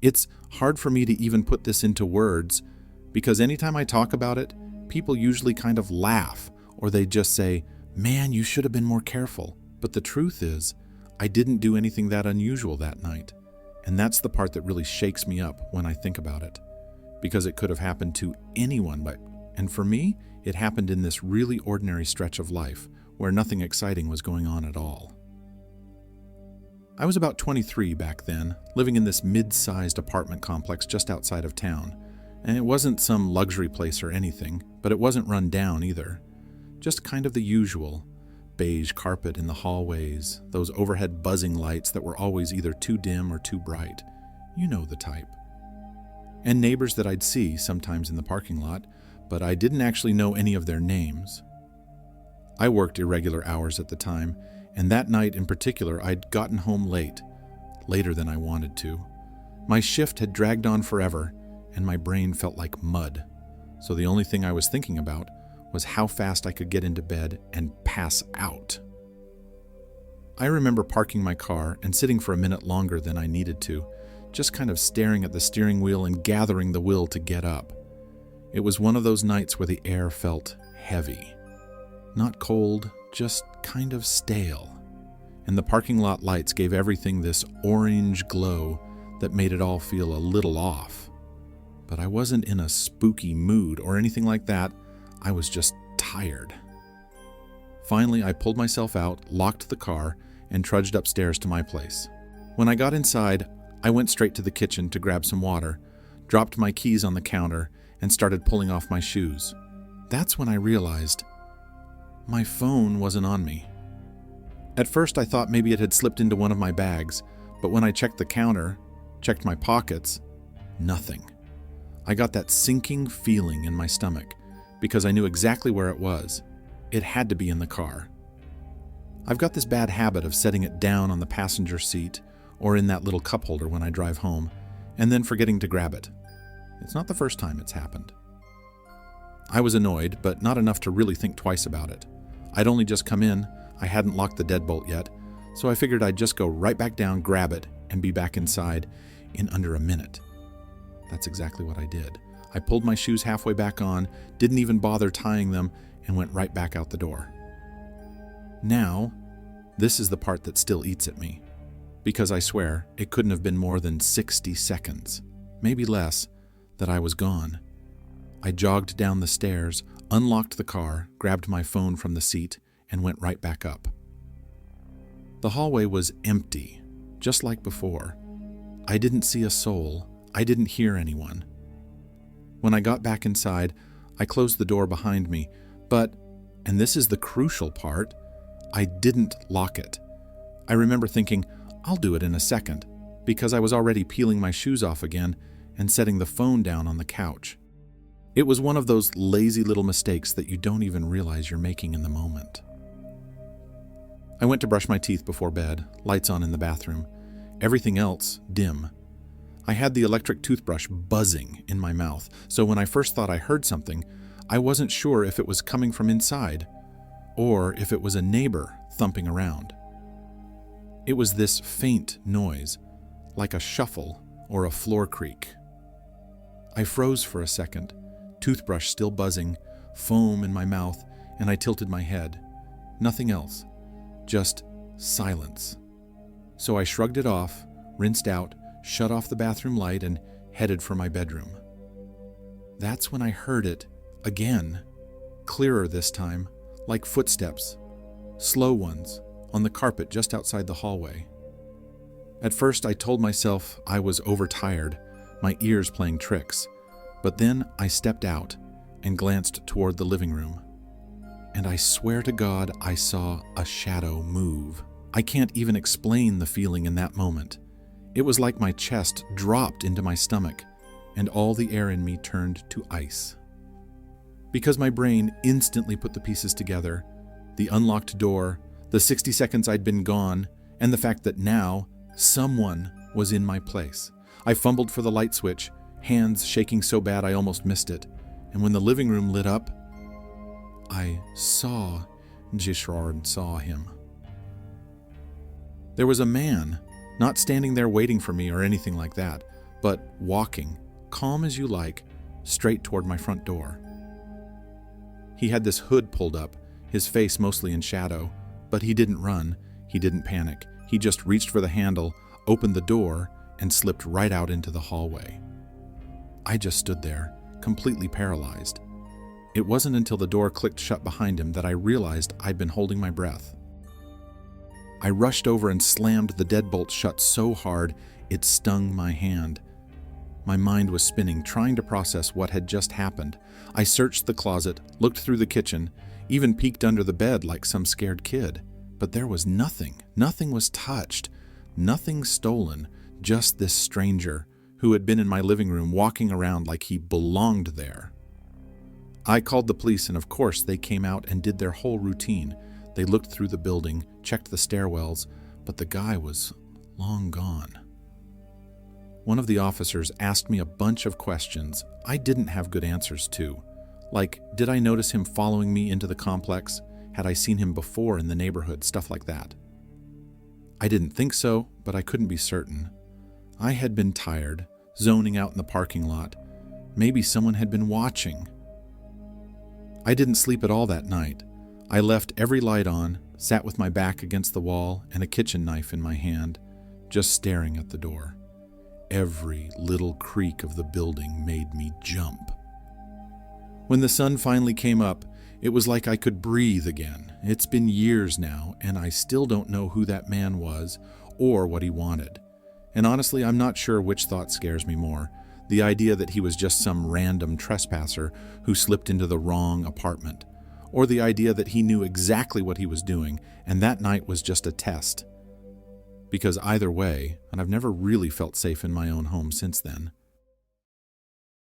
It's hard for me to even put this into words because anytime I talk about it, people usually kind of laugh or they just say, "Man, you should have been more careful." But the truth is, I didn't do anything that unusual that night. And that's the part that really shakes me up when I think about it. Because it could have happened to anyone, and for me, it happened in this really ordinary stretch of life where nothing exciting was going on at all. I was about 23 back then, living in this mid-sized apartment complex just outside of town. And it wasn't some luxury place or anything, but it wasn't run down either. Just kind of the usual. Beige carpet in the hallways, those overhead buzzing lights that were always either too dim or too bright. You know the type. And neighbors that I'd see sometimes in the parking lot, but I didn't actually know any of their names. I worked irregular hours at the time, and that night in particular I'd gotten home late, later than I wanted to. My shift had dragged on forever, and my brain felt like mud, so the only thing I was thinking about was how fast I could get into bed and pass out. I remember parking my car and sitting for a minute longer than I needed to, just kind of staring at the steering wheel and gathering the will to get up. It was one of those nights where the air felt heavy. Not cold, just kind of stale. And the parking lot lights gave everything this orange glow that made it all feel a little off. But I wasn't in a spooky mood or anything like that. I was just tired. Finally, I pulled myself out, locked the car, and trudged upstairs to my place. When I got inside, I went straight to the kitchen to grab some water, dropped my keys on the counter, and started pulling off my shoes. That's when I realized my phone wasn't on me. At first, I thought maybe it had slipped into one of my bags, but when I checked the counter, checked my pockets, nothing. I got that sinking feeling in my stomach because I knew exactly where it was. It had to be in the car. I've got this bad habit of setting it down on the passenger seat or in that little cup holder when I drive home, and then forgetting to grab it. It's not the first time it's happened. I was annoyed, but not enough to really think twice about it. I'd only just come in, I hadn't locked the deadbolt yet, so I figured I'd just go right back down, grab it, and be back inside in under a minute. That's exactly what I did. I pulled my shoes halfway back on, didn't even bother tying them, and went right back out the door. Now, this is the part that still eats at me, because I swear it couldn't have been more than 60 seconds, maybe less, that I was gone. I jogged down the stairs, unlocked the car, grabbed my phone from the seat, and went right back up. The hallway was empty, just like before. I didn't see a soul. I didn't hear anyone. When I got back inside, I closed the door behind me, but, and this is the crucial part, I didn't lock it. I remember thinking, I'll do it in a second, because I was already peeling my shoes off again and setting the phone down on the couch. It was one of those lazy little mistakes that you don't even realize you're making in the moment. I went to brush my teeth before bed, lights on in the bathroom. Everything else dim. I had the electric toothbrush buzzing in my mouth, so when I first thought I heard something, I wasn't sure if it was coming from inside or if it was a neighbor thumping around. It was this faint noise, like a shuffle or a floor creak. I froze for a second, toothbrush still buzzing, foam in my mouth, and I tilted my head. Nothing else, just silence. So I shrugged it off, rinsed out, shut off the bathroom light, and headed for my bedroom. That's when I heard it again, clearer this time, like footsteps, slow ones, on the carpet just outside the hallway. At first I told myself I was overtired, my ears playing tricks, but then I stepped out and glanced toward the living room. And I swear to God I saw a shadow move. I can't even explain the feeling in that moment. It was like my chest dropped into my stomach, and all the air in me turned to ice. Because my brain instantly put the pieces together, the unlocked door, the 60 seconds I'd been gone, and the fact that now someone was in my place. I fumbled for the light switch, hands shaking so bad I almost missed it, and when the living room lit up, I saw him. There was a man, not standing there waiting for me or anything like that, but walking, calm as you like, straight toward my front door. He had this hood pulled up, his face mostly in shadow, but he didn't run, he didn't panic. He just reached for the handle, opened the door, and slipped right out into the hallway. I just stood there, completely paralyzed. It wasn't until the door clicked shut behind him that I realized I'd been holding my breath. I rushed over and slammed the deadbolt shut so hard it stung my hand. My mind was spinning, trying to process what had just happened. I searched the closet, looked through the kitchen, even peeked under the bed like some scared kid. But there was nothing. Nothing was touched. Nothing stolen. Just this stranger who had been in my living room walking around like he belonged there. I called the police, and of course they came out and did their whole routine. They looked through the building, checked the stairwells, but the guy was long gone. One of the officers asked me a bunch of questions I didn't have good answers to. Like, did I notice him following me into the complex? Had I seen him before in the neighborhood? Stuff like that. I didn't think so, but I couldn't be certain. I had been tired, zoning out in the parking lot. Maybe someone had been watching. I didn't sleep at all that night. I left every light on, sat with my back against the wall and a kitchen knife in my hand, just staring at the door. Every little creak of the building made me jump. When the sun finally came up, it was like I could breathe again. It's been years now, and I still don't know who that man was or what he wanted. And honestly, I'm not sure which thought scares me more. The idea that he was just some random trespasser who slipped into the wrong apartment, or the idea that he knew exactly what he was doing, and that night was just a test. Because either way, and I've never really felt safe in my own home since then,